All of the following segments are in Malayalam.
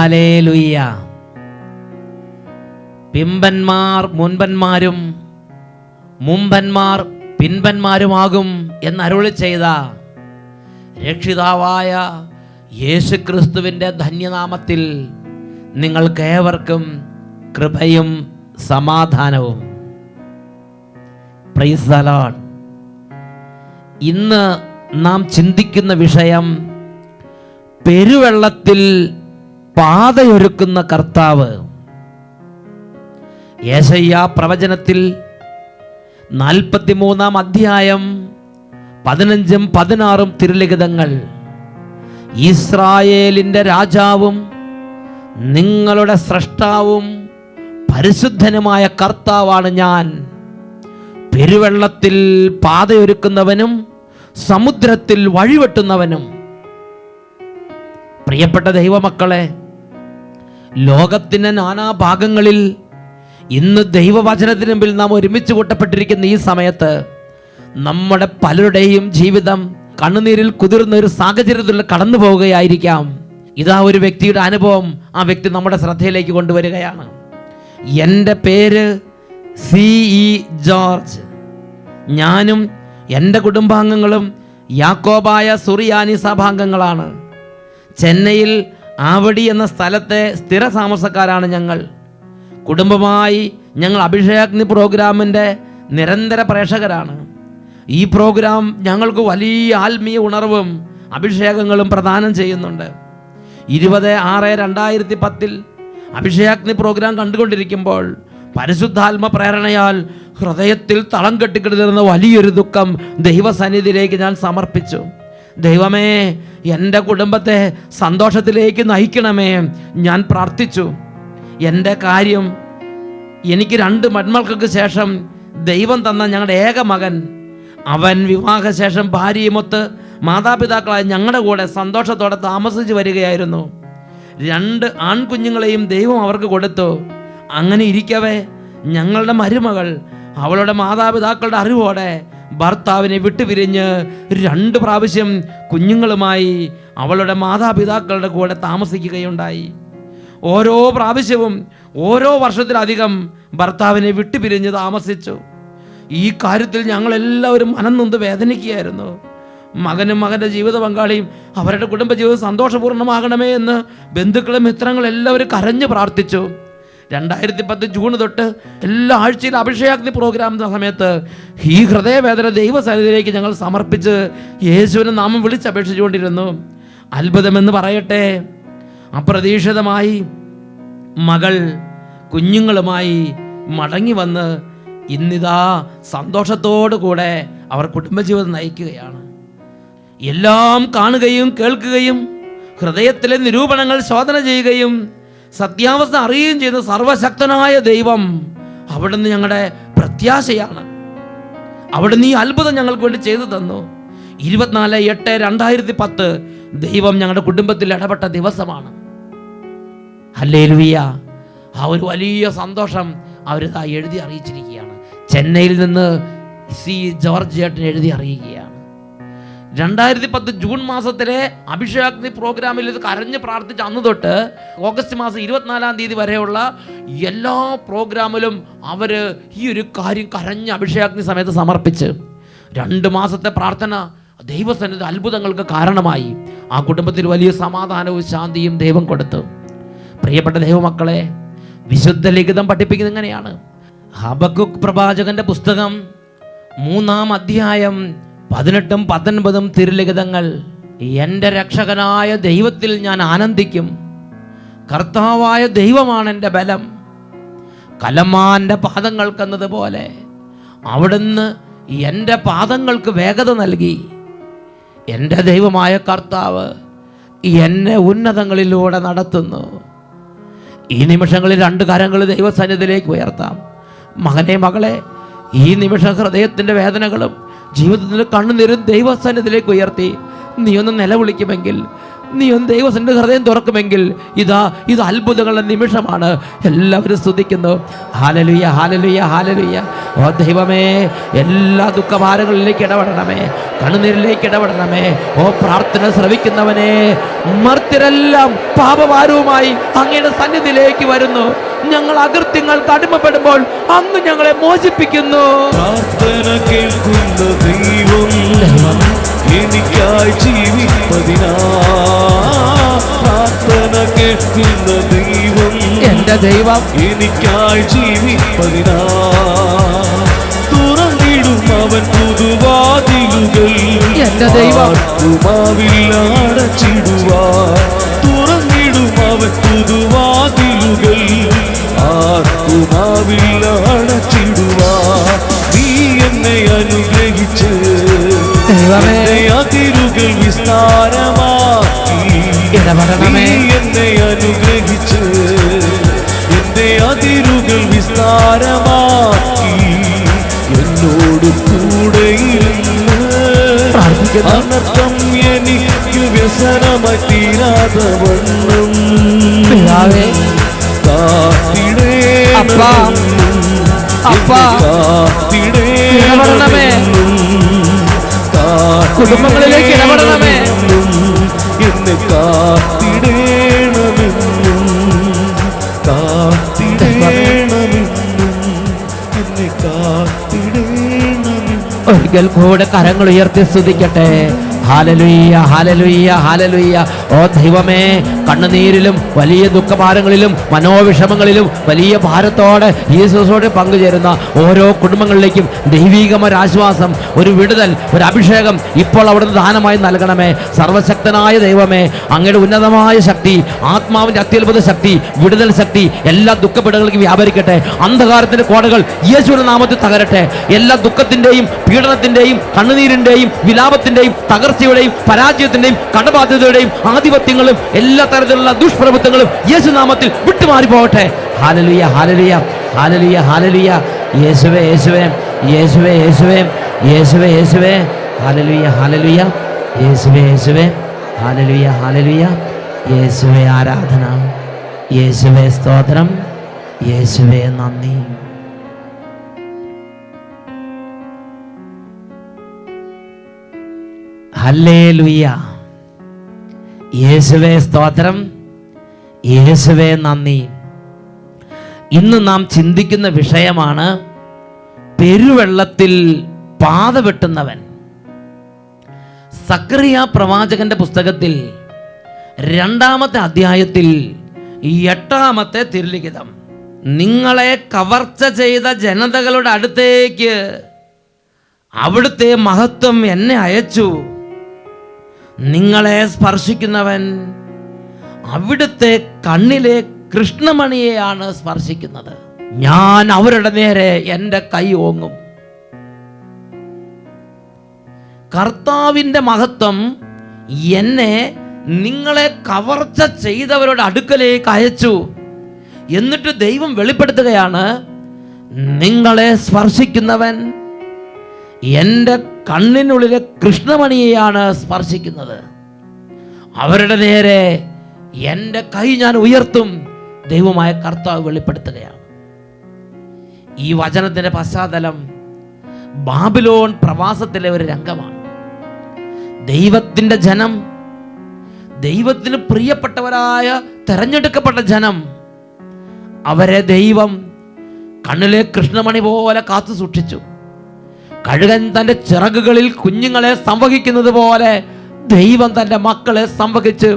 ഹല്ലേലൂയ. പിമ്പന്മാർ മുൻപന്മാരും മുമ്പന്മാർ പിൻപന്മാരുമാകും എന്നരുളി ചെയ്ത രക്ഷിതാവായ യേശുക്രിസ്തുവിൻ്റെ ധന്യനാമത്തിൽ നിങ്ങൾക്കേവർക്കും കൃപയും സമാധാനവും. Praise the Lord. ഇന്ന് നാം ചിന്തിക്കുന്ന വിഷയം പെരുവെള്ളത്തിൽ പാതയൊരുക്കുന്ന കർത്താവ്. യെശയ്യാ പ്രവചനത്തിൽ 43-ാം അധ്യായം 15ഉം 16ഉം തിരുലിഖിതങ്ങൾ, ഇസ്രായേലിൻ്റെ രാജാവും നിങ്ങളുടെ സ്രഷ്ടാവും പരിശുദ്ധനുമായ കർത്താവാണ് ഞാൻ. പെരുവെള്ളത്തിൽ പാതയൊരുക്കുന്നവനും സമുദ്രത്തിൽ വഴിവെട്ടുന്നവനും. പ്രിയപ്പെട്ട ദൈവമക്കളെ, ലോകത്തിൻ്റെ നാനാഭാഗങ്ങളിൽ ഇന്ന് ദൈവവചനത്തിന് മുമ്പിൽ നാം ഒരുമിച്ച് കൂട്ടപ്പെട്ടിരിക്കുന്ന ഈ സമയത്ത് നമ്മുടെ പലരുടെയും ജീവിതം കണ്ണുനീരിൽ കുതിർന്ന ഒരു സാഹചര്യത്തിൽ കടന്നു പോവുകയായിരിക്കാം. ഇതാ ഒരു വ്യക്തിയുടെ അനുഭവം ആ വ്യക്തി നമ്മുടെ ശ്രദ്ധയിലേക്ക് കൊണ്ടുവരികയാണ്. എൻ്റെ പേര് C.E. ജോർജ്. ഞാനും എൻ്റെ കുടുംബാംഗങ്ങളും യാക്കോബായ സുറിയാനി സഭാംഗങ്ങളാണ്. ചെന്നൈയിൽ ആവടി എന്ന സ്ഥലത്തെ സ്ഥിര താമസക്കാരാണ് ഞങ്ങൾ. കുടുംബമായി ഞങ്ങൾ അഭിഷേകാഗ്നി പ്രോഗ്രാമിൻ്റെ നിരന്തര പ്രേക്ഷകരാണ്. ഈ പ്രോഗ്രാം ഞങ്ങൾക്ക് വലിയ ആത്മീയ ഉണർവും അഭിഷേകങ്ങളും പ്രദാനം ചെയ്യുന്നുണ്ട്. 20/6/2010 അഭിഷേകാഗ്നി പ്രോഗ്രാം കണ്ടുകൊണ്ടിരിക്കുമ്പോൾ പരിശുദ്ധാത്മ പ്രേരണയാൽ ഹൃദയത്തിൽ തളം കെട്ടിക്കിടന്നിരുന്ന വലിയൊരു ദുഃഖം ദൈവസന്നിധിയിലേക്ക് ഞാൻ സമർപ്പിച്ചു. ദൈവമേ, എൻ്റെ കുടുംബത്തെ സന്തോഷത്തിലേക്ക് നയിക്കണമേ. ഞാൻ പ്രാർത്ഥിച്ചു. എൻ്റെ കാര്യം, എനിക്ക് 2 മൺമക്കൾക്ക് ശേഷം ദൈവം തന്ന ഞങ്ങളുടെ ഏക മകൻ, അവൻ വിവാഹശേഷം ഭാര്യയുമൊത്ത് മാതാപിതാക്കളായ ഞങ്ങളുടെ കൂടെ സന്തോഷത്തോടെ താമസിച്ച് വരികയായിരുന്നു. 2 ആൺകുഞ്ഞുങ്ങളെയും ദൈവം അവർക്ക് കൊടുത്തു. അങ്ങനെ ഇരിക്കവേ ഞങ്ങളുടെ മരുമകൾ അവളുടെ മാതാപിതാക്കളുടെ അറിവോടെ ഭർത്താവിനെ വിട്ടുപിരിഞ്ഞ് 2 പ്രാവശ്യം കുഞ്ഞുങ്ങളുമായി അവളുടെ മാതാപിതാക്കളുടെ കൂടെ താമസിക്കുകയുണ്ടായി. ഓരോ പ്രാവശ്യവും ഓരോ വർഷത്തിലധികം ഭർത്താവിനെ വിട്ടുപിരിഞ്ഞ് താമസിച്ചു. ഈ കാര്യത്തിൽ ഞങ്ങളെല്ലാവരും മനം നൊന്ത് വേദനിക്കുകയായിരുന്നു. മകനും മകൻ്റെ ജീവിത പങ്കാളിയും അവരുടെ കുടുംബജീവിതം സന്തോഷപൂർണ്ണമാകണമേ എന്ന് ബന്ധുക്കളും മിത്രങ്ങളും എല്ലാവരും കരഞ്ഞു പ്രാർത്ഥിച്ചു. 2010 ജൂൺ തൊട്ട് എല്ലാ ആഴ്ചയിലും അഭിഷേകാഗ്നി പ്രോഗ്രാം സമയത്ത് ഈ ഹൃദയവേദന ദൈവസന്നിധിയിലേക്ക് ഞങ്ങൾ സമർപ്പിച്ച് യേശുവിനെ നാമം വിളിച്ചപേക്ഷിച്ചുകൊണ്ടിരുന്നു. അത്ഭുതമെന്ന് പറയട്ടെ, അപ്രതീക്ഷിതമായി മകൾ കുഞ്ഞുങ്ങളുമായി മടങ്ങി വന്ന് ഇന്നിതാ സന്തോഷത്തോടു കൂടെ അവർ കുടുംബജീവിതം നയിക്കുകയാണ്. എല്ലാം കാണുകയും കേൾക്കുകയും ഹൃദയത്തിലെ നിരൂപണങ്ങൾ ശോധന ചെയ്യുകയും സത്യാവസ്ഥ അറിയുകയും ചെയ്യുന്ന സർവശക്തനായ ദൈവം അവിടുന്ന് ഞങ്ങളുടെ പ്രത്യാശയാണ്. അവിടുന്ന് ഈ അത്ഭുതം ഞങ്ങൾക്ക് വേണ്ടി ചെയ്തു തന്നു. 24/8/2010 ദൈവം ഞങ്ങളുടെ കുടുംബത്തിൽ ഇടപെട്ട ദിവസമാണ്. ഹല്ലേലൂയ. ആ ഒരു വലിയ സന്തോഷം അവരിതാ എഴുതി അറിയിച്ചിരിക്കുകയാണ്. ചെന്നൈയിൽ നിന്ന് C.E. ജോർജ് ചേട്ടൻ എഴുതി അറിയിക്കുകയാണ്. 2010 ജൂൺ മാസത്തിലെ അഭിഷേകാഗ്നി പ്രോഗ്രാമിൽ ഇത് കരഞ്ഞ് പ്രാർത്ഥിച്ച അന്ന് തൊട്ട് ഓഗസ്റ്റ് മാസം 24-ാം തീയതി വരെയുള്ള എല്ലാ പ്രോഗ്രാമിലും അവർ ഈ ഒരു കാര്യം കരഞ്ഞ് അഭിഷേകാഗ്നി സമയത്ത് സമർപ്പിച്ച് 2 മാസത്തെ പ്രാർത്ഥന ദൈവസന്നിധി അത്ഭുതങ്ങൾക്ക് കാരണമായി. ആ കുടുംബത്തിൽ വലിയ സമാധാനവും ശാന്തിയും ദൈവം കൊടുത്തു. പ്രിയപ്പെട്ട ദൈവമക്കളെ, വിശുദ്ധ ലിഖിതം പഠിപ്പിക്കുന്നത് എങ്ങനെയാണ്? ഹബക്കൂക്ക് പ്രവാചകന്റെ പുസ്തകം 3-ാം അധ്യായം 18ഉം 19ഉം തിരുലിഖിതങ്ങൾ, എൻ്റെ രക്ഷകനായ ദൈവത്തിൽ ഞാൻ ആനന്ദിക്കും. കർത്താവായ ദൈവമാണ് എൻ്റെ ബലം. കലമാൻ്റെ പാദങ്ങൾക്കെന്നതുപോലെ അവിടുന്ന് എൻ്റെ പാദങ്ങൾക്ക് വേഗത നൽകി. എൻ്റെ ദൈവമായ കർത്താവ് എന്നെ ഉന്നതങ്ങളിലൂടെ നടത്തുന്നു. ഈ നിമിഷങ്ങളിൽ 2 കരങ്ങൾ ദൈവസന്നിധിയിലേക്ക് ഉയർത്താം. മകനെ, മകളെ, ഈ നിമിഷം ഹൃദയത്തിൻ്റെ വേദനകളും ജീവിതത്തിൻ്റെ കണ്ണുനീരും ദൈവസന്നിധിയിലേക്ക് ഉയർത്തി നീ ഒന്ന് നിലവിളിക്കുമെങ്കിൽ നീ ഒന്ന് ദൈവത്തിന്റെ ഹൃദയം തുറക്കുമെങ്കിൽ ഇത് അത്ഭുതങ്ങളുടെ നിമിഷമാണ്. എല്ലാവരും സ്തുതിക്കുന്നു. Hallelujah, hallelujah, hallelujah. ഓ ദൈവമേ, എല്ലാ ദുഃഖഭാരങ്ങളിലേക്ക് ഇടപെടണമേ, കണ്ണുനീരിലേക്ക് ഇടപെടണമേ. ഓ പ്രാർത്ഥന ശ്രവിക്കുന്നവനെ, മർത്യരെല്ലാം പാപഭാരവുമായി അങ്ങയുടെ സന്നിധിയിലേക്ക് വരുന്നു. ഞങ്ങൾ അകൃത്യങ്ങൾക്ക് അടിമപ്പെടുമ്പോൾ അങ്ങ് ഞങ്ങളെ മോചിപ്പിക്കുന്നു. പ്രാർത്ഥന കേൾക്കുന്ന ദൈവം എനിക്കായി ജീവിപ്പതിനാ, പ്രാർത്ഥന കേൾക്കുന്ന ദൈവം എന്റെ ദൈവം എനിക്കായി ജീവിപ്പതിനാ, തുറന്നിടും അവൻ പുതുവാതിലുകൾ എന്റെ ദൈവം അടച്ചിടുവാ, തുറന്നിടും അവൻ പുതുവാതിലുകൾ ആർക്കുമാവില്ല അടച്ചിടുവാ. നീ എന്നെ അനുഗ്രഹിച്ച് എന്റെ അതിരുകൾ വിസ്താരമാക്കി, നീ എന്നെ അനുഗ്രഹിച്ച് എന്റെ അതിരുകൾ വിസ്താരമാക്കി, എന്നോട് കൂടെയിരുന്ന് അനർത്ഥം എനിക്ക് വ്യസനമായി തീരാതെ വണ്ണം കുടുംബങ്ങളിലേക്ക് ഇടപെടണമേ, എന്നെ കാത്തിടേണമെന്നും എന്നെ കാത്തിടേണമെന്നും. ഒരിക്കൽ കൂടെ കരങ്ങൾ ഉയർത്തി സ്തുതിക്കട്ടെ. Hallelujah, hallelujah, hallelujah. ഓ ദൈവമേ, കണ്ണുനീരിലും വലിയ ദുഃഖഭാരങ്ങളിലും മനോവിഷമങ്ങളിലും വലിയ ഭാരത്തോടെ യേശുവോട് പങ്കുചേരുന്ന ഓരോ കുടുംബങ്ങളിലേക്കും ദൈവികമായ ആശ്വാസം, ഒരു വിടുതൽ, ഒരു അഭിഷേകം ഇപ്പോൾ അവിടുന്ന് ദാനമായി നൽകണമേ. സർവശക്തനായ ദൈവമേ, അങ്ങയുടെ ഉന്നതമായ ശക്തി, ആത്മാവിന്റെ അത്യത്ഭുത ശക്തി, വിടുതൽ ശക്തി എല്ലാ ദുഃഖപ്പെടുകളിലേക്കും വ്യാപരിക്കട്ടെ. അന്ധകാരത്തിന്റെ കോടകൾ യേശുവിന്റെ നാമത്തിൽ തകരട്ടെ. എല്ലാ ദുഃഖത്തിന്റെയും പീഡനത്തിന്റെയും കണ്ണുനീരിന്റെയും വിലാപത്തിന്റെയും തകർച്ചയുടെയും പരാജയത്തിന്റെയും കടബാധ്യതയുടെയും ആധിപത്യങ്ങളും എല്ലാ തരത്തിലുള്ള ദുഷ്പ്രഭുത്വങ്ങളും യേശുനാമത്തിൽ വിട്ടുമാറി പോകട്ടെ. Hallelujah, hallelujah, hallelujah, hallelujah. യേശുവേ, യേശുവേ, യേശുവേ, യേശുവേ, യേശുവേ, യേശുവേ. Hallelujah, hallelujah. യേശുവേ, യേശുവേ. Hallelujah, hallelujah. യേശുവേ ആരാധന, യേശുവേ സ്തോത്രം, യേശുവേ നന്ദി. ഹല്ലേലൂയ. യേശുവേ സ്തോത്രം, യേശുവേ നന്ദി. ഇന്ന് നാം ചിന്തിക്കുന്ന വിഷയമാണ് പെരുവെള്ളത്തിൽ പാത വെട്ടുന്നവൻ. സക്കറിയ പ്രവാചകന്റെ പുസ്തകത്തിൽ 2-ാമത്തെ അധ്യായത്തിൽ 8-ാമത്തെ തിരുലിഖിതം, നിങ്ങളെ കവർച്ച ചെയ്ത ജനതകളുടെ അടുത്തേക്ക് അവിടുത്തെ മഹത്വം എന്നെ അയച്ചു. നിങ്ങളെ സ്പർശിക്കുന്നവൻ അവിടുത്തെ കണ്ണിലെ കൃഷ്ണമണിയെയാണ് സ്പർശിക്കുന്നത്. ഞാൻ അവരുടെ നേരെ എൻ്റെ കൈ ഓങ്ങും. കർത്താവിൻ്റെ മഹത്വം എന്നെ നിങ്ങളെ കവർച്ച ചെയ്തവരുടെ അടുക്കലേക്ക് അയച്ചു. എന്നിട്ട് ദൈവം വെളിപ്പെടുത്തുകയാണ്, നിങ്ങളെ സ്പർശിക്കുന്നവൻ എൻ്റെ കണ്ണിനുള്ളിലെ കൃഷ്ണമണിയെയാണ് സ്പർശിക്കുന്നത്. അവരുടെ നേരെ എൻ്റെ കൈ ഞാൻ ഉയർത്തും. ദൈവമായ കർത്താവ് വെളിപ്പെടുത്തുകയാണ്. ഈ വചനത്തിൻ്റെ പശ്ചാത്തലം ബാബിലോൺ പ്രവാസത്തിലെ ഒരു രംഗമാണ്. ദൈവത്തിൻ്റെ ജനം, ദൈവത്തിന് പ്രിയപ്പെട്ടവരായ തെരഞ്ഞെടുക്കപ്പെട്ട ജനം, അവരെ ദൈവം കണ്ണിലെ കൃഷ്ണമണി പോലെ കാത്തു സൂക്ഷിച്ചു. കഴുകൻ തൻ്റെ ചിറകുകളിൽ കുഞ്ഞുങ്ങളെ സംവഹിക്കുന്നത് പോലെ ദൈവം തൻ്റെ മക്കളെ സംവഹിച്ച്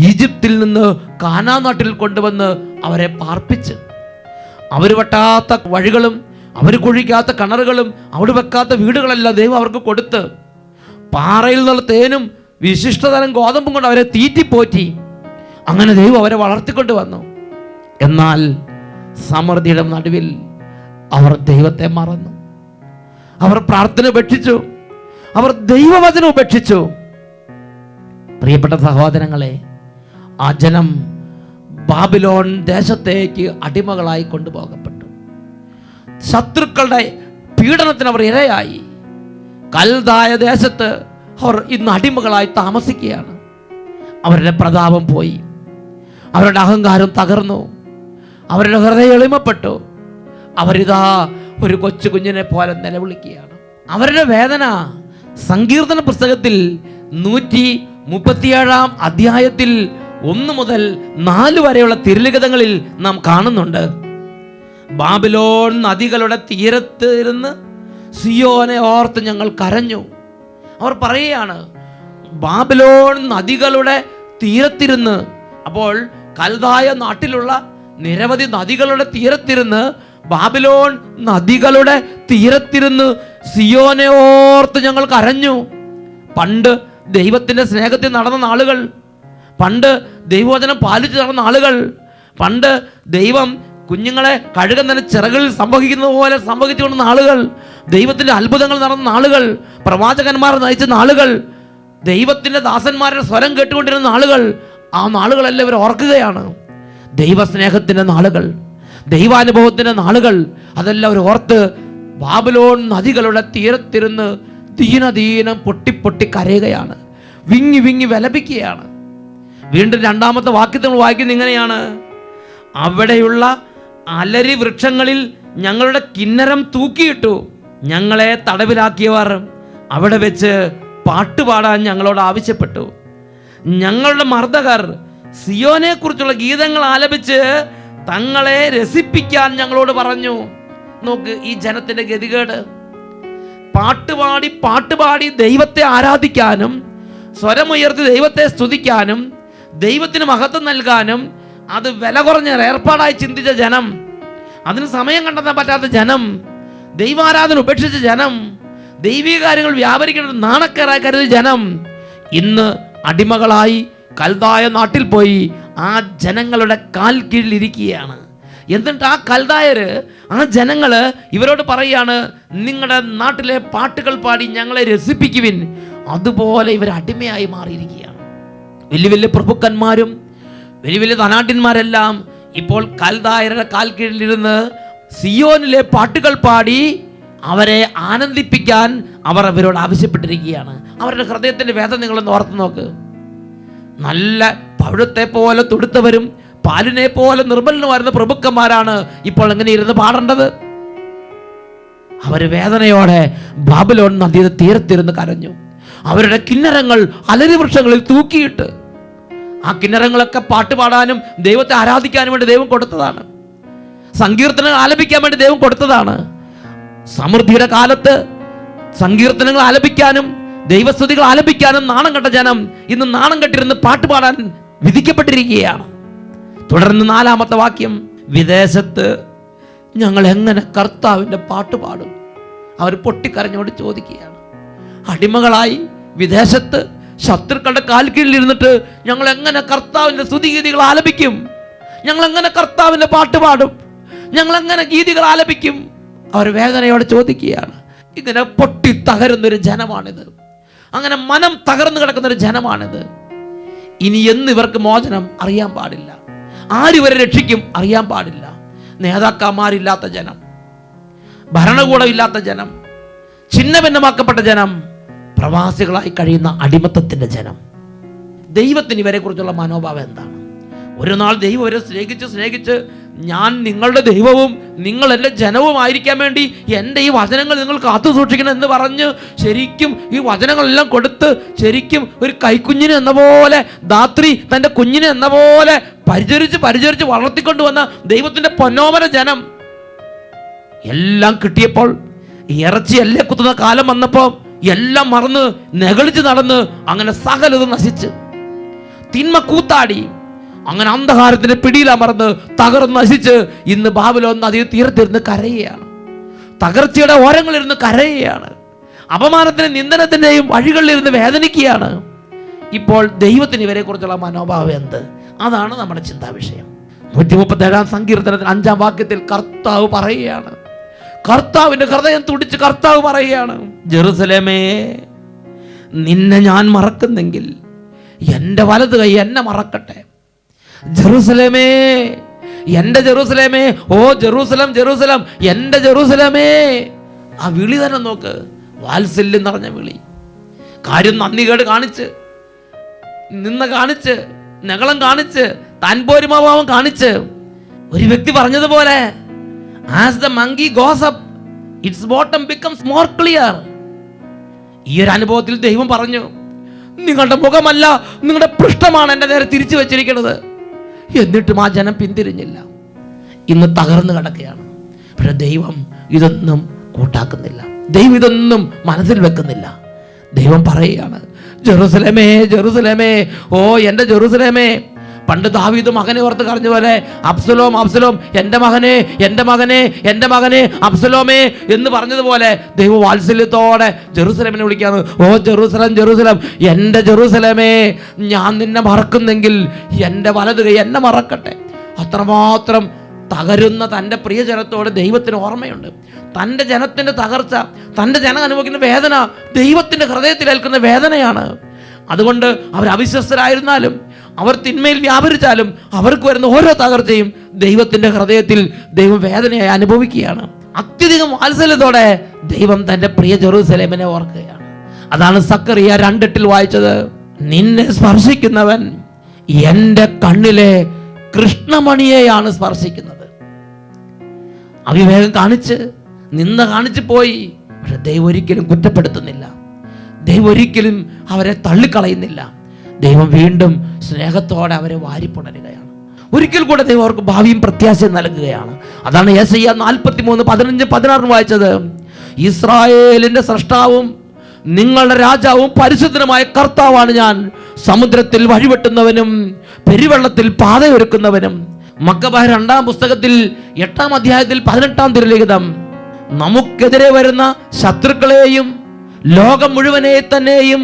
ഈജിപ്തിൽ നിന്ന് കാനാൻ നാട്ടിൽ കൊണ്ടുവന്ന് അവരെ പാർപ്പിച്ച്, അവർ വെട്ടാത്ത വഴികളും അവർ കുഴിക്കാത്ത കിണറുകളും അവിടെ വെക്കാത്ത വീടുകളെല്ലാം ദൈവം അവർക്ക് കൊടുത്ത്, പാറയിൽ നിന്നുള്ള തേനും വിശിഷ്ടതരം ഗോതമ്പും കൊണ്ട് അവരെ തീറ്റിപ്പോറ്റി. അങ്ങനെ ദൈവം അവരെ വളർത്തിക്കൊണ്ട് വന്നു. എന്നാൽ സമൃദ്ധിയുടെ നടുവിൽ അവർ ദൈവത്തെ മറന്നു. അവർ പ്രാർത്ഥന ഉപേക്ഷിച്ചു. അവർ ദൈവവചനം ഉപേക്ഷിച്ചു. പ്രിയപ്പെട്ട സഹോദരങ്ങളെ, ആ ജനം ബാബിലോൺ ദേശത്തേക്ക് അടിമകളായി കൊണ്ടുപോകപ്പെട്ടു. ശത്രുക്കളുടെ പീഡനത്തിന് അവർ ഇരയായി. കൽദായ ദേശത്ത് അവർ ഇന്ന് അടിമകളായി താമസിക്കുകയാണ്. അവരുടെ പ്രതാപം പോയി, അവരുടെ അഹങ്കാരം തകർന്നു, അവരുടെ ഹൃദയം എളിമപ്പെട്ടു. അവരിതാ ഒരു കൊച്ചു കുഞ്ഞിനെ പോലെ നിലവിളിക്കുകയാണ്. അവരുടെ വേദന സങ്കീർത്തന പുസ്തകത്തിൽ 137 അധ്യായത്തിൽ 1 മുതൽ 4 വരെയുള്ള തിരുലിഖിതങ്ങളിൽ നാം കാണുന്നുണ്ട്. ബാബിലോൺ നദികളുടെ തീരത്ത് ഇരുന്ന് സിയോനെ ഓർത്ത് ഞങ്ങൾ കരഞ്ഞു. അവർ പറയുകയാണ്, ബാബിലോൺ നദികളുടെ തീരത്തിരുന്ന്. അപ്പോൾ കൽദായ നാട്ടിലുള്ള നിരവധി നദികളുടെ തീരത്തിരുന്ന്, ബാബിലോൺ നദികളുടെ തീരത്തിരുന്ന് സിയോനെ ഓർത്ത് ഞങ്ങൾ കരഞ്ഞു. പണ്ട് ദൈവത്തിൻ്റെ സ്നേഹത്തിൽ നടന്ന നാളുകൾ, പണ്ട് ദൈവവചനം പാലിച്ച് നടന്ന ആളുകൾ, പണ്ട് ദൈവം കുഞ്ഞുങ്ങളെ കഴുകൻ തന്നെ ചിറകളിൽ സംഭവിക്കുന്നത് പോലെ സംഭവിച്ചുകൊണ്ട നാളുകൾ, ദൈവത്തിൻ്റെ അത്ഭുതങ്ങൾ നടന്ന നാളുകൾ, പ്രവാചകന്മാർ നയിച്ച നാളുകൾ, ദൈവത്തിൻ്റെ ദാസന്മാരുടെ സ്വരം കേട്ടുകൊണ്ടിരുന്ന നാളുകൾ, ആ നാളുകളെല്ലാം ഇവർ ഓർക്കുകയാണ്. ദൈവസ്നേഹത്തിൻ്റെ നാളുകൾ, ദൈവാനുഭവത്തിൻ്റെ നാളുകൾ, അതെല്ലാം അവർ ഓർത്ത് ബാബിലോൺ നദികളുടെ തീരത്തിരുന്ന് ദീനദീനം പൊട്ടി കരയുകയാണ്, വിങ്ങി വിങ്ങി വിലപിക്കുകയാണ്. വീണ്ടും 2-ാമത്തെ വാക്യത്തിൽ വായിക്കുന്നത് ഇങ്ങനെയാണ്: അവിടെയുള്ള അലരി വൃക്ഷങ്ങളിൽ ഞങ്ങളുടെ കിന്നരം തൂക്കിയിട്ടു, ഞങ്ങളെ തടവിലാക്കിയവർ അവിടെ വെച്ച് പാട്ടുപാടാൻ ഞങ്ങളോട് ആവശ്യപ്പെട്ടു. ഞങ്ങളുടെ മർദ്ദകർ സിയോനെ കുറിച്ചുള്ള ഗീതങ്ങൾ ആലപിച്ച് തങ്ങളെ രസിപ്പിക്കാൻ ഞങ്ങളോട് പറഞ്ഞു. നോക്ക് ഈ ജനത്തിന്റെ ഗതികേട്. പാട്ടുപാടി ദൈവത്തെ ആരാധിക്കാനും സ്വരമുയർത്തി ദൈവത്തെ സ്തുതിക്കാനും ദൈവത്തിന് മഹത്വം നൽകാനും അത് വില കുറഞ്ഞ ഏർപ്പാടായി ചിന്തിച്ച ജനം, അതിന് സമയം കണ്ടെത്താൻ പറ്റാത്ത ജനം, ദൈവാരാധന ഉപേക്ഷിച്ച ജനം, ദൈവിക കാര്യങ്ങൾ വ്യാപരിക്കുന്നത് നാണക്കേറായി കരുതിയ ജനം ഇന്ന് അടിമകളായി കൽദായ നാട്ടിൽ പോയി ആ ജനങ്ങളുടെ കാൽ കീഴിലിരിക്കുകയാണ്. എന്നിട്ട് ആ കൽദായര്, ആ ജനങ്ങള് ഇവരോട് പറയുകയാണ്, നിങ്ങളുടെ നാട്ടിലെ പാട്ടുകൾ പാടി ഞങ്ങളെ രസിപ്പിക്കുവിൻ. അതുപോലെ ഇവർ അടിമയായി മാറിയിരിക്കുകയാണ്. വലിയ വലിയ പ്രഭുക്കന്മാരും വലിയ വലിയ ധനാഢ്യന്മാരെല്ലാം ഇപ്പോൾ കൽദായരുടെ കാൽ കീഴിലിരുന്ന് സിയോനിലെ പാട്ടുകൾ പാടി അവരെ ആനന്ദിപ്പിക്കാൻ അവർ അവരോട് ആവശ്യപ്പെട്ടിരിക്കുകയാണ്. അവരുടെ ഹൃദയത്തിന്റെ വേദന നിങ്ങളൊന്ന് ഓർത്ത് നോക്ക്. നല്ല പഴുത്തെ പോലെ തുടുത്തവരും പാലിനെ പോലെ നിർമ്മലനുമായിരുന്ന പ്രഭുക്കന്മാരാണ് ഇപ്പോൾ എങ്ങനെ ഇരുന്ന് പാടേണ്ടത്. അവര് വേദനയോടെ ബാബിലോൺ നദിയുടെ തീരത്തിരുന്ന് കരഞ്ഞു. അവരുടെ കിന്നരങ്ങൾ അലരി വൃക്ഷങ്ങളിൽ തൂക്കിയിട്ട്, ആ കിന്നരങ്ങളൊക്കെ പാട്ടുപാടാനും ദൈവത്തെ ആരാധിക്കാനും വേണ്ടി ദൈവം കൊടുത്തതാണ്. സങ്കീർത്തനങ്ങൾ ആലപിക്കാൻ വേണ്ടി ദൈവം കൊടുത്തതാണ്. സമൃദ്ധിയുടെ കാലത്ത് സങ്കീർത്തനങ്ങൾ ആലപിക്കാനും ദൈവസ്തുതികൾ ആലപിക്കാനും നാണം കെട്ട ജനം ഇന്ന് നാണം കെട്ടിരുന്ന് പാട്ടുപാടാൻ വിധിക്കപ്പെട്ടിരിക്കുകയാണ്. തുടർന്ന് 4-ാമത്തെ വാക്യം: വിദേശത്ത് ഞങ്ങൾ എങ്ങനെ കർത്താവിൻ്റെ പാട്ട് പാടും? അവർ പൊട്ടിക്കരഞ്ഞോട് ചോദിക്കുകയാണ്. അടിമകളായി വിദേശത്ത് ശത്രുക്കളുടെ കാൽ കീഴിലിരുന്നിട്ട് ഞങ്ങൾ എങ്ങനെ കർത്താവിൻ്റെ സ്തുതിഗീതികൾ ആലപിക്കും? ഞങ്ങൾ എങ്ങനെ കർത്താവിൻ്റെ പാട്ട് പാടും? ഞങ്ങൾ എങ്ങനെ ഗീതികൾ ആലപിക്കും? അവർ വേദനയോടെ ചോദിക്കുകയാണ്. ഇങ്ങനെ പൊട്ടി തകരുന്നൊരു ജനമാണിത്. അങ്ങനെ മനം തകർന്നു കിടക്കുന്നൊരു ജനമാണിത്. ഇനി എന്നിവർക്ക് മോചനം അറിയാൻ പാടില്ല. ആരിവരെ രക്ഷിക്കും അറിയാൻ പാടില്ല. നേതാക്കന്മാരില്ലാത്ത ജനം, ഭരണകൂടമില്ലാത്ത ജനം, ഛിന്ന ഭിന്നമാക്കപ്പെട്ട ജനം, പ്രവാസികളായി കഴിയുന്ന അടിമത്തത്തിന്റെ ജനം. ദൈവത്തിന് ഇവരെ കുറിച്ചുള്ള മനോഭാവം എന്താണ്? ഒരു നാൾ ദൈവം ഇവരെ സ്നേഹിച്ച് ഞാൻ നിങ്ങളുടെ ദൈവവും നിങ്ങൾ എൻ്റെ ജനവുമായിരിക്കാൻ വേണ്ടി എൻ്റെ ഈ വചനങ്ങൾ നിങ്ങൾ കാത്തു സൂക്ഷിക്കണം എന്ന് പറഞ്ഞ് ശരിക്കും ഈ വചനങ്ങളെല്ലാം കൊടുത്ത് ശരിക്കും ഒരു കൈക്കുഞ്ഞിനെ എന്ന പോലെ, ധാത്രി തൻ്റെ കുഞ്ഞിനെ എന്ന പോലെ പരിചരിച്ച് വളർത്തിക്കൊണ്ടുവന്ന ദൈവത്തിൻ്റെ പൊന്നോമന ജനം എല്ലാം കിട്ടിയപ്പോൾ, ഇറച്ചി എല്ലാം കുത്തുന്ന കാലം വന്നപ്പോൾ എല്ലാം മറന്ന് നെകളിച്ച് നടന്ന് അങ്ങനെ സകലതും നശിച്ച് തിന്മ കൂത്താടി അങ്ങനെ അന്ധകാരത്തിന്റെ പിടിയിലമർന്ന് തകർന്ന് നശിച്ച് ഇന്ന് ബാബിലോൺ നദി തീരത്തിരുന്ന് കരയുകയാണ്. തകർച്ചയുടെ ഓരങ്ങളിരുന്ന് കരയുകയാണ്. അപമാനത്തിന്റെ നിന്ദനത്തിന്റെയും വഴികളിലിരുന്ന് വേദനിക്കുകയാണ്. ഇപ്പോൾ ദൈവത്തിന് ഇവരെ കുറിച്ചുള്ള മനോഭാവം എന്ത്? അതാണ് നമ്മുടെ ചിന്താ വിഷയം. 137-ാം സങ്കീർത്തനത്തിൽ 5-ാം വാക്യത്തിൽ കർത്താവ് പറയുകയാണ്, കർത്താവിന്റെ ഹൃദയം തുടിച്ച് കർത്താവ് പറയുകയാണ്, ജെറുസലേമേ, നിന്നെ ഞാൻ മറക്കുന്നെങ്കിൽ എൻ്റെ വലത് കൈ എന്നെ മറക്കട്ടെ. ജെറുസലേമേ, എൻ്റെ ജെറുസലേമേ, ഓ ജെറുസലം ജെറുസലം, എൻ്റെ ജെറുസലേമേ. ആ വിളി തന്നെ നോക്ക്, വാത്സല്യം നിറഞ്ഞ വിളി. കാര്യം നന്ദികേട് കാണിച്ച് നിന്ന് കാണിച്ച്, നഗളം കാണിച്ച്, താൻപോരിമാഭാവം കാണിച്ച്, ഒരു വ്യക്തി പറഞ്ഞതുപോലെ as the monkey goes up it's bottom becomes more clear. ഈ ഒരു അനുഭവത്തിൽ ദൈവം പറഞ്ഞു, നിങ്ങളുടെ മുഖമല്ല, നിങ്ങളുടെ പൃഷ്ഠമാണ് എൻ്റെ നേരെ തിരിച്ചു വെച്ചിരിക്കുന്നത്. എന്നിട്ടും ആ ജനം പിന്തിരിഞ്ഞില്ല. ഇന്ന് തകർന്നു കിടക്കുകയാണ്. പക്ഷെ ദൈവം ഇതൊന്നും കൂട്ടാക്കുന്നില്ല. ദൈവം ഇതൊന്നും മനസ്സിൽ വെക്കുന്നില്ല. ദൈവം പറയുകയാണ്, ജെറുസലേമേ ജെറുസലേമേ, ഓ എൻ്റെ ജെറുസലേമേ. പണ്ട് ദാവീദ് മകനെ ഓർത്ത് കരഞ്ഞ പോലെ, അബ്സലോം അബ്സലോം, എൻ്റെ മകനെ എൻ്റെ മകനെ എൻ്റെ മകനെ അബ്സലോമേ എന്ന് പറഞ്ഞതുപോലെ ദൈവ വാത്സല്യത്തോടെ ജെറുസലേമിനെ വിളിക്കാണ്. ഓ ജെറുസലം ജെറുസലം, എൻ്റെ ജെറുസലേമേ, ഞാൻ നിന്നെ മറക്കുന്നെങ്കിൽ എൻ്റെ വലത് കൈ എന്നെ മറക്കട്ടെ. അത്രമാത്രം തകരുന്ന തൻ്റെ പ്രിയജനത്തോട് ദൈവത്തിന് ഓർമ്മയുണ്ട്. തൻ്റെ ജനത്തിൻ്റെ തകർച്ച, തൻ്റെ ജനം അനുഭവിക്കുന്ന വേദന ദൈവത്തിൻ്റെ ഹൃദയത്തിലേൽക്കുന്ന വേദനയാണ്. അതുകൊണ്ട് അവർ അവിശ്വസ്തരായിരുന്നാലും, അവർ തിന്മയിൽ വ്യാപരിച്ചാലും, അവർക്ക് വരുന്ന ഓരോ തകർച്ചയും ദൈവത്തിൻ്റെ ഹൃദയത്തിൽ ദൈവം വേദനയായി അനുഭവിക്കുകയാണ്. അത്യധികം വാത്സല്യത്തോടെ ദൈവം തൻ്റെ പ്രിയ ജെറുസലേമിനെ ഓർക്കുകയാണ്. അതാണ് സക്കറിയ 2:8 വായിച്ചത്, നിന്നെ സ്പർശിക്കുന്നവൻ എൻ്റെ കണ്ണിലെ കൃഷ്ണമണിയെയാണ് സ്പർശിക്കുന്നത്. അവിവേകം കാണിച്ച്, നിന്ന കാണിച്ച് പോയി. പക്ഷെ ദൈവം ഒരിക്കലും കുറ്റപ്പെടുത്തുന്നില്ല. ദൈവം ഒരിക്കലും അവരെ തള്ളിക്കളയുന്നില്ല. ദൈവം വീണ്ടും സ്നേഹത്തോടെ അവരെ വാരിപ്പുണരുകയാണ്. ഒരിക്കൽ കൂടെ ദൈവം അവർക്ക് ഭാവിയും പ്രത്യാശയും നൽകുകയാണ്. അതാണ് യെശയ്യാ 43:15-16 വായിച്ചത്, ഇസ്രായേലിന്റെ സ്രഷ്ടാവും നിങ്ങളുടെ രാജാവും പരിശുദ്ധനുമായ കർത്താവാണ് ഞാൻ, സമുദ്രത്തിൽ വഴിവെട്ടുന്നവനും പെരുവെള്ളത്തിൽ പാതയൊരുക്കുന്നവനും. മക്കബായ 2-ാം പുസ്തകത്തിൽ 8-ാം അധ്യായത്തിൽ 18-ാം തിരുലിഖിതം, നമുക്കെതിരെ വരുന്ന ശത്രുക്കളെയും ലോകം മുഴുവനെ തന്നെയും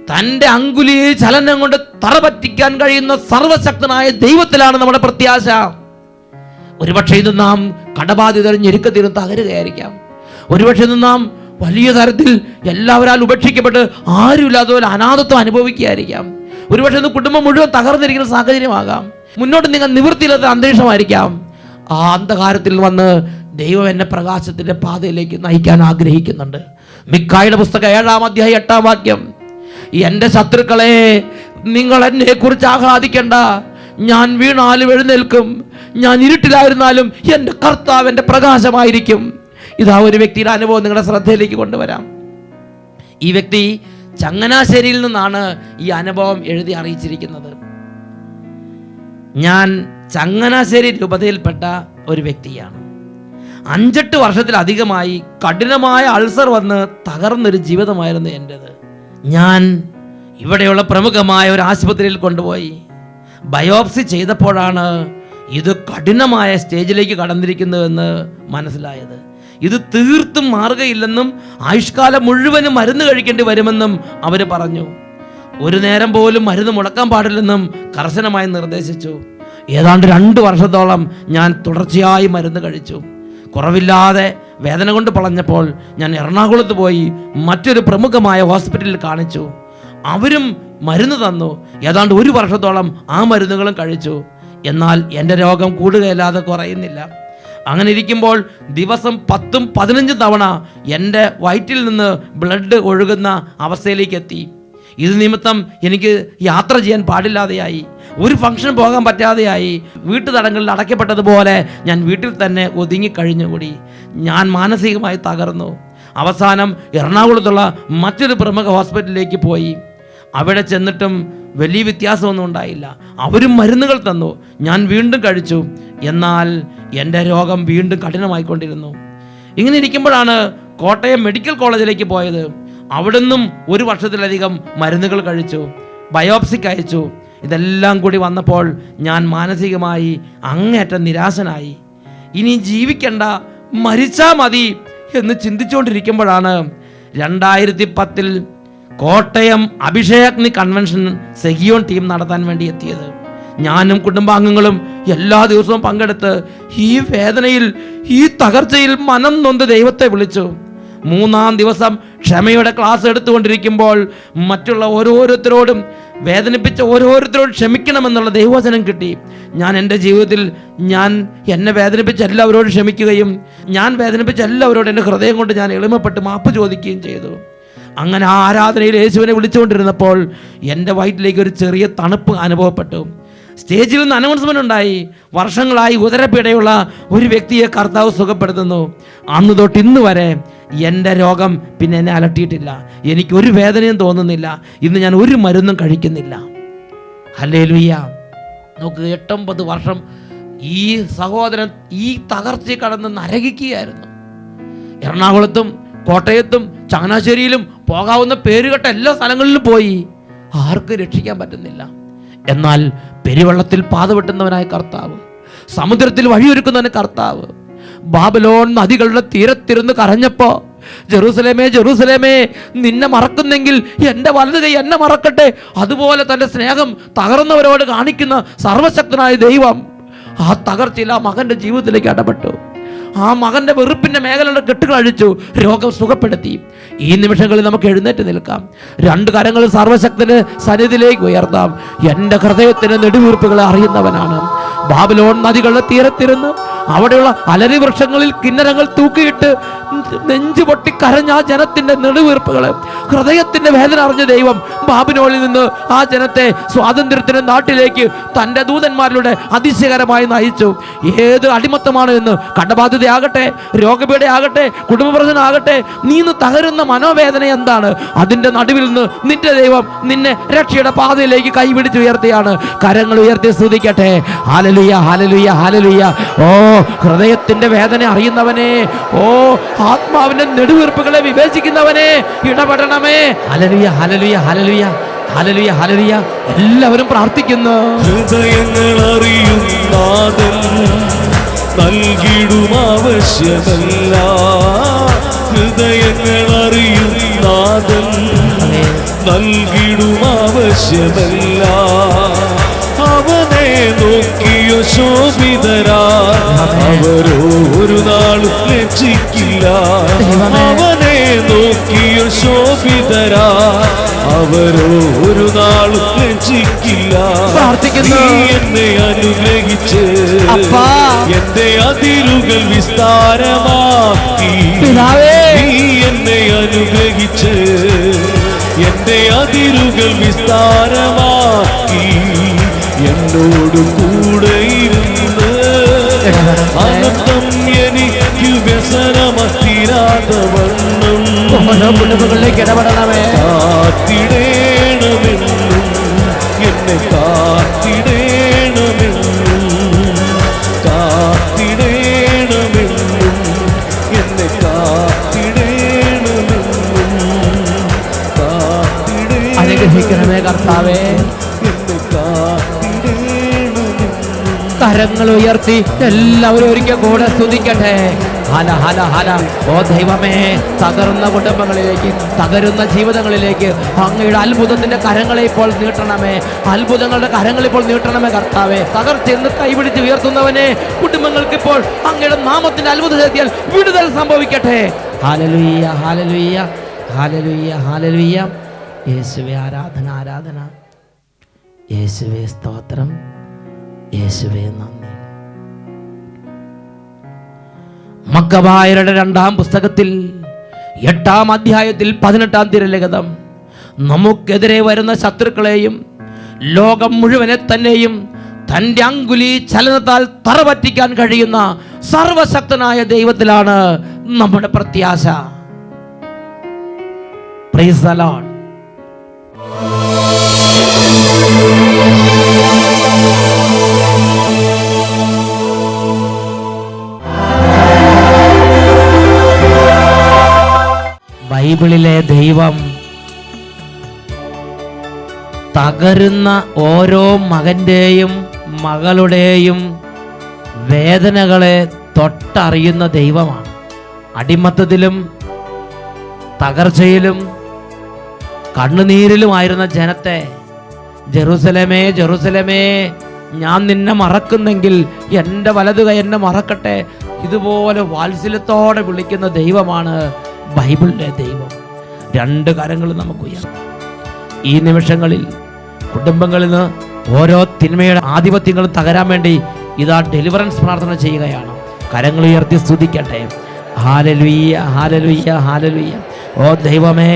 തൻ്റെ അങ്കുലി ചലനം കൊണ്ട് തറപറ്റിക്കാൻ കഴിയുന്ന സർവശക്തനായ ദൈവത്തിലാണ് നമ്മുടെ പ്രത്യാശ. ഒരുപക്ഷെ ഇത് നാം കടബാധിതർ ഞെരുക്കത്തിനും തകരുകയായിരിക്കാം. ഒരുപക്ഷെ ഇത് നാം വലിയ തരത്തിൽ എല്ലാവരാൽ ഉപേക്ഷിക്കപ്പെട്ട് ആരുമില്ലാത്തതുപോലെ അനാഥത്വം അനുഭവിക്കുകയായിരിക്കാം. ഒരുപക്ഷെ ഇന്ന് കുടുംബം മുഴുവൻ തകർന്നിരിക്കുന്ന സാഹചര്യമാകാം. മുന്നോട്ട് നിങ്ങൾ നിവൃത്തിയില്ലാത്ത അന്തരീക്ഷമായിരിക്കാം. ആ അന്ധകാരത്തിൽ വന്ന് ദൈവം എന്നെ പ്രകാശത്തിന്റെ പാതയിലേക്ക് നയിക്കാൻ ആഗ്രഹിക്കുന്നുണ്ട്. മിക്കായുടെ പുസ്തകം 7-ാം അധ്യായം 8-ാം വാക്യം, എൻ്റെ ശത്രുക്കളെ, നിങ്ങൾ എന്നെ കുറിച്ച് ആഹ്ലാദിക്കേണ്ട. ഞാൻ വീണാലും എഴുന്നേൽക്കും, ഞാൻ ഇരുട്ടിലായിരുന്നാലും എൻ്റെ കർത്താവ് എൻ്റെ പ്രകാശമായിരിക്കും. ഇതാ ഒരു വ്യക്തിയുടെ അനുഭവം നിങ്ങളുടെ ശ്രദ്ധയിലേക്ക് കൊണ്ടുവരാം. ഈ വ്യക്തി ചങ്ങനാശ്ശേരിയിൽ നിന്നാണ് ഈ അനുഭവം എഴുതി അറിയിച്ചിരിക്കുന്നത്. ഞാൻ ചങ്ങനാശ്ശേരി രൂപതയിൽപ്പെട്ട ഒരു വ്യക്തിയാണ്. 5-8 വർഷത്തിലധികമായി കഠിനമായ അൾസർ വന്ന് തകർന്നൊരു ജീവിതമായിരുന്നു എൻ്റേത്. ഞാൻ ഇവിടെയുള്ള പ്രമുഖമായ ഒരു ആശുപത്രിയിൽ കൊണ്ടുപോയി ബയോപ്സി ചെയ്തപ്പോഴാണ് ഇത് കഠിനമായ സ്റ്റേജിലേക്ക് കടന്നിരിക്കുന്നതെന്ന് മനസ്സിലായത്. ഇത് തീർത്തും മാറുകയില്ലെന്നും ആയുഷ്കാലം മുഴുവനും മരുന്ന് കഴിക്കേണ്ടി വരുമെന്നും അവർ പറഞ്ഞു. ഒരു നേരം പോലും മരുന്ന് മുടക്കാൻ പാടില്ലെന്നും കർശനമായി നിർദ്ദേശിച്ചു. ഏതാണ്ട് 2 വർഷത്തോളം ഞാൻ തുടർച്ചയായി മരുന്ന് കഴിച്ചു. കുറവില്ലാതെ വേദന കൊണ്ട് പൊളഞ്ഞപ്പോൾ ഞാൻ എറണാകുളത്ത് പോയി മറ്റൊരു പ്രമുഖമായ ഹോസ്പിറ്റലിൽ കാണിച്ചു. അവരും മരുന്ന് തന്നു. ഏതാണ്ട് 1 വർഷത്തോളം ആ മരുന്നുകളും കഴിച്ചു. എന്നാൽ എൻ്റെ രോഗം കൂടുകയല്ലാതെ കുറയുന്നില്ല. അങ്ങനെ ഇരിക്കുമ്പോൾ ദിവസം 10-15 തവണ എൻ്റെ വയറ്റിൽ നിന്ന് ബ്ലഡ് ഒഴുകുന്ന അവസ്ഥയിലേക്ക് എത്തി. ഇത് നിമിത്തം എനിക്ക് യാത്ര ചെയ്യാൻ പാടില്ലാതെയായി, ഒരു ഫംഗ്ഷൻ പോകാൻ പറ്റാതെയായി. വീട്ടുതടങ്ങളിൽ അടയ്ക്കപ്പെട്ടതുപോലെ ഞാൻ വീട്ടിൽ തന്നെ ഒതുങ്ങിക്കഴിഞ്ഞുകൂടി. ഞാൻ മാനസികമായി തകർന്നു. അവസാനം എറണാകുളത്തുള്ള മറ്റൊരു പ്രമുഖ ഹോസ്പിറ്റലിലേക്ക് പോയി. അവിടെ ചെന്നിട്ടും വലിയ വ്യത്യാസമൊന്നും ഉണ്ടായില്ല. അവരും മരുന്നുകൾ തന്നു, ഞാൻ വീണ്ടും കഴിച്ചു. എന്നാൽ എൻ്റെ രോഗം വീണ്ടും കഠിനമായിക്കൊണ്ടിരുന്നു. ഇങ്ങനെ ഇരിക്കുമ്പോഴാണ് കോട്ടയം മെഡിക്കൽ കോളേജിലേക്ക് പോയത്. അവിടുന്നും 1 വർഷത്തിലധികം മരുന്നുകൾ കഴിച്ചു, ബയോപ്സിക്ക് അയച്ചു. ഇതെല്ലാം കൂടി വന്നപ്പോൾ ഞാൻ മാനസികമായി അങ്ങേയറ്റം നിരാശനായി. ഇനി ജീവിക്കണ്ട, മരിച്ചാൽ മതി എന്ന് ചിന്തിച്ചുകൊണ്ടിരിക്കുമ്പോഴാണ് 2010 കോട്ടയം അഭിഷേകാഗ്നി കൺവെൻഷൻ സെഗിയോൺ ടീം നടത്താൻ വേണ്ടി എത്തിയത്. ഞാനും കുടുംബാംഗങ്ങളും എല്ലാ ദിവസവും പങ്കെടുത്ത് ഈ വേദനയിൽ, ഈ തകർച്ചയിൽ മനം നൊന്ത് ദൈവത്തെ വിളിച്ചു. 3-ാം ദിവസം ക്ഷമയുടെ ക്ലാസ് എടുത്തുകൊണ്ടിരിക്കുമ്പോൾ മറ്റുള്ള ഓരോരുത്തരോടും, വേദനിപ്പിച്ച ഓരോരുത്തരോടും ക്ഷമിക്കണമെന്നുള്ള ദൈവവചനം കിട്ടി. ഞാൻ എൻ്റെ ജീവിതത്തിൽ എന്നെ വേദനിപ്പിച്ച എല്ലാവരോടും ക്ഷമിക്കുകയും ഞാൻ വേദനിപ്പിച്ച എല്ലാവരോടും എൻ്റെ ഹൃദയം കൊണ്ട് ഞാൻ എളിമപ്പെട്ട് മാപ്പ് ചോദിക്കുകയും ചെയ്തു. അങ്ങനെ ആ ആരാധനയിൽ യേശുവിനെ വിളിച്ചുകൊണ്ടിരുന്നപ്പോൾ എൻ്റെ വയറ്റിലേക്ക് ഒരു ചെറിയ തണുപ്പ് അനുഭവപ്പെട്ടു. സ്റ്റേജിൽ നിന്ന് അനൗൺസ്മെൻ്റ് ഉണ്ടായി, വർഷങ്ങളായി ഉദരപീഡയുള്ള ഒരു വ്യക്തിയെ കർത്താവ് സുഖപ്പെടുത്തുന്നു. അന്ന് തൊട്ട് ഇന്ന് വരെ എൻ്റെ രോഗം പിന്നെ എന്നെ അലട്ടിയിട്ടില്ല. എനിക്കൊരു വേദനയും തോന്നുന്നില്ല. ഇന്ന് ഞാൻ ഒരു മരുന്നും കഴിക്കുന്നില്ല. ഹല്ലേലൂയ. നോക്ക്, 8-9 വർഷം ഈ സഹോദരൻ ഈ തകർച്ചയിൽ കടന്ന് നരകിക്കുകയായിരുന്നു. എറണാകുളത്തും കോട്ടയത്തും ചങ്ങനാശ്ശേരിയിലും പോകാവുന്ന പേരുകെട്ട എല്ലാ സ്ഥലങ്ങളിലും പോയി. ആർക്കും രക്ഷിക്കാൻ പറ്റുന്നില്ല. എന്നാൽ പെരുവെള്ളത്തിൽ പാത വെട്ടുന്നവനായ കർത്താവ്, സമുദ്രത്തിൽ വഴിയൊരുക്കുന്നവന് കർത്താവ്, ബാബിലോൺ നദികളുടെ തീരത്തിരുന്ന് കരഞ്ഞപ്പോ, ജെറൂസലേമേ ജെറൂസലേമേ, നിന്നെ മറക്കുന്നെങ്കിൽ എൻ്റെ വലത് കൈ എന്നെ മറക്കട്ടെ, അതുപോലെ തൻ്റെ സ്നേഹം തകർന്നവരോട് കാണിക്കുന്ന സർവശക്തനായ ദൈവം ആ തകർച്ചയിൽ ആ മകൻ്റെ ജീവിതത്തിലേക്ക് ഇടപെട്ടു. ആ മകൻ്റെ വെറുപ്പിൻ്റെ മേഖലയുടെ കെട്ടുകൾ അഴിച്ചു, രോഗം സുഖപ്പെടുത്തി. ഈ നിമിഷങ്ങളിൽ നമുക്ക് എഴുന്നേറ്റ് നിൽക്കാം. 2 കരങ്ങൾ സർവശക്തന് സന്നിധിയിലേക്ക് ഉയർത്താം. എൻ്റെ ഹൃദയത്തിന് നെടുവീർപ്പുകളെ അറിയുന്നവനാണ്. ബാബിലോൺ നദികളുടെ തീരത്തിരുന്ന് അവിടെയുള്ള അലരി വൃക്ഷങ്ങളിൽ കിന്നരങ്ങൾ തൂക്കിയിട്ട് നെഞ്ചു പൊട്ടി കരഞ്ഞ ആ ജനത്തിന്റെ നെടുവീർപ്പുകള്, ഹൃദയത്തിന്റെ വേദന അറിഞ്ഞ ദൈവം ബാബിലോണിൽ നിന്ന് ആ ജനത്തെ സ്വാതന്ത്ര്യത്തിന്റെ നാട്ടിലേക്ക് തൻ്റെ ദൂതന്മാരിലൂടെ അതിശയകരമായി നയിച്ചു. ഏത് അടിമത്തമാണ് എന്ന്, കടബാധ്യതയാകട്ടെ, രോഗപീഠയാകട്ടെ, കുടുംബ പ്രശ്നമാകട്ടെ, നീ ഇന്ന് തകരുന്ന മനോവേദന എന്താണ്? അതിൻ്റെ നടുവിൽ നിന്ന് നിന്റെ ദൈവം നിന്നെ രക്ഷയുടെ പാതയിലേക്ക് കൈപിടിച്ചുയർത്തിയാണ്. കരങ്ങൾ ഉയർത്തി സ്തുതിക്കട്ടെ. Hallelujah hallelujah hallelujah. ഓ ഹൃദയത്തിന്റെ വേദന അറിയുന്നവനെ, ഓ ആത്മാവിന്റെ നെടുവീർപ്പുകളെ വിവേചിക്കുന്നവനെ, ഇടപെടണമേ. Hallelujah hallelujah hallelujah hallelujah hallelujah. എല്ലാവരും പ്രാർത്ഥിക്കുന്നു. ഹൃദയങ്ങൾ അറിയും നാഥൻ നൽകിടും ആവശ്യമല്ല. ഹൃദയങ്ങൾ അറിയും നാഥൻ നൽകിടും ആവശ്യമല്ല. അവനെ നോക്കിയോ ശോഭിതരാ, അവരോ ഒരു നാളും ലജ്ജിക്കില്ല. അവനെ നോക്കിയോ ശോഭിതരാ, അവരോ ഒരു നാളും ലജ്ജിക്കില്ല. പ്രാർത്ഥിക്കുന്നു. എന്നെ അനുഗ്രഹിച്ച് എന്റെ അതിരുകൾ വിസ്താരമാക്കി. നീ എന്നെ അനുഗ്രഹിച്ച് എന്റെ അതിരുകൾ വിസ്താരമാക്കി. എന്നോട് കൂടെ ഇരുന്ന് അനന്തം എനിക്ക് വ്യസനമത്തിരാതവണ്ണം കുടുംബങ്ങളിലേക്ക് ഇടപെടണമേ. കാത്തിടേണമെന്നും എന്നെ കാത്തിടേണമെന്നും കാത്തിടേണമെന്നും എന്നെ കാത്തിടേണമെന്നും അനുഗ്രഹിക്കണമേ കർത്താവേ. കരങ്ങൾ ഉയർത്തി എല്ലാവരും ഒരിക്കൽ കൂടെ സ്തുതിക്കട്ടെ. ഹല ഹല ഹല. ഓ ദൈവമേ, തകർന്ന കുടുംബങ്ങളിലേക്ക്, തകരുന്ന ജീവിതങ്ങളിലേക്ക് അങ്ങയുടെ അത്ഭുതത്തിന്റെ കരങ്ങളെ ഇപ്പോൾ നീട്ടണമേ. അത്ഭുതങ്ങളുടെ കരങ്ങൾ ഇപ്പോൾ നീട്ടണമേ കർത്താവേ. തകർച്ചയെന്ന് കൈപിടിച്ച് ഉയർത്തുന്നവനെ, കുടുംബങ്ങൾക്ക് ഇപ്പോൾ അങ്ങയുടെ നാമത്തിന്റെ അത്ഭുത ശക്തിയാൽ വിടുതൽ സംഭവിക്കട്ടെ. Hallelujah hallelujah hallelujah hallelujah. യേശുവേ ആരാധന ആരാധന. യേശുവേ സ്തോത്രം. യേശുവേ നന്ദി. മക്കബായരുടെ 2-ാം പുസ്തകത്തിൽ 8-ാം അധ്യായത്തിൽ 18-ാം തിരുലിഖിതം, നമുക്കെതിരെ വരുന്ന ശത്രുക്കളെയും ലോകം മുഴുവനെ തന്നെയും തൻ്റെ അങ്കുലി ചലനത്താൽ തറപറ്റിക്കാൻ കഴിയുന്ന സർവശക്തനായ ദൈവത്തിലാണ് നമ്മുടെ പ്രത്യാശ. Praise the Lord. ബൈബിളിലെ ദൈവം തകരുന്ന ഓരോ മകൻ്റെയും മകളുടെയും വേദനകളെ തൊട്ടറിയുന്ന ദൈവമാണ്. അടിമത്തത്തിലും തകർച്ചയിലും കണ്ണുനീരിലുമായിരുന്ന ജനത്തെ, ജെറൂസലേമേ ജെറൂസലേമേ, ഞാൻ നിന്നെ മറക്കുന്നെങ്കിൽ എൻ്റെ വലതുകൈ എന്നെ മറക്കട്ടെ, ഇതുപോലെ വാത്സല്യത്തോടെ വിളിക്കുന്ന ദൈവമാണ് ബൈബിളിലെ ദൈവം. 2 കരങ്ങൾ നമുക്ക് ഉയർത്താം. ഈ നിമിഷങ്ങളിൽ കുടുംബങ്ങളിൽ നിന്ന് ഓരോ തിന്മയുടെ ആധിപത്യങ്ങളും തകരാൻ വേണ്ടി ഇതാ ഡെലിവറൻസ് പ്രാർത്ഥന ചെയ്യുകയാണ്. കരങ്ങൾ ഉയർത്തി സ്തുതിക്കട്ടെ. Hallelujah hallelujah hallelujah. ഓ ദൈവമേ,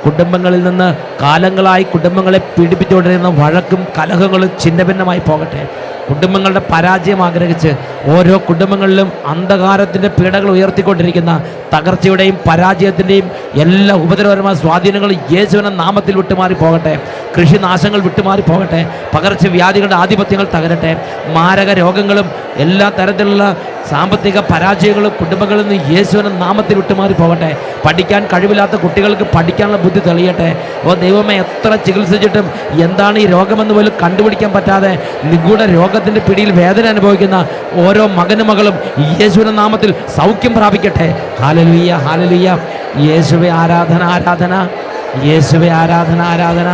കുടുംബങ്ങളിൽ നിന്ന് കാലങ്ങളായി കുടുംബങ്ങളെ പീഡിപ്പിച്ചുകൊണ്ടിരുന്ന വഴക്കും കലഹങ്ങളും ഛിന്നഭിന്നമായി പോകട്ടെ. കുടുംബങ്ങളുടെ പരാജയം ആഗ്രഹിച്ച് ഓരോ കുടുംബങ്ങളിലും അന്ധകാരത്തിൻ്റെ പീഡകൾ ഉയർത്തിക്കൊണ്ടിരിക്കുന്ന തകർച്ചയുടെയും പരാജയത്തിൻ്റെയും എല്ലാ ഉപദ്രവകരമായ സ്വാധീനങ്ങളും യേശുവിൻ്റെ നാമത്തിൽ വിട്ടുമാറി പോകട്ടെ. കൃഷിനാശങ്ങൾ വിട്ടുമാറി പോകട്ടെ. പകർച്ചവ്യാധികളുടെ ആധിപത്യങ്ങൾ തകരട്ടെ. മാരക രോഗങ്ങളും എല്ലാ തരത്തിലുള്ള സാമ്പത്തിക പരാജയങ്ങളും കുടുംബങ്ങളിൽ നിന്ന് യേശുവിൻ്റെ നാമത്തിൽ വിട്ടുമാറി പോകട്ടെ. പഠിക്കാൻ കഴിവില്ലാത്ത കുട്ടികൾക്ക് പഠിക്കാനുള്ള ബുദ്ധി തെളിയട്ടെ. ഓ ദൈവമേ, എത്ര ചികിത്സിച്ചിട്ടും എന്താണ് ഈ രോഗമെന്ന് പോലും കണ്ടുപിടിക്കാൻ പറ്റാതെ നിഗൂഢ രോഗത്തിൻ്റെ പിടിയിൽ വേദന അനുഭവിക്കുന്ന ഓരോ മകനും മകളും യേശുവിൻ്റെ നാമത്തിൽ സൗഖ്യം പ്രാപിക്കട്ടെ. Hallelujah, hallelujah. യേശുവേ ആരാധന, ആരാധന. യേശുവേ ആരാധന, ആരാധന.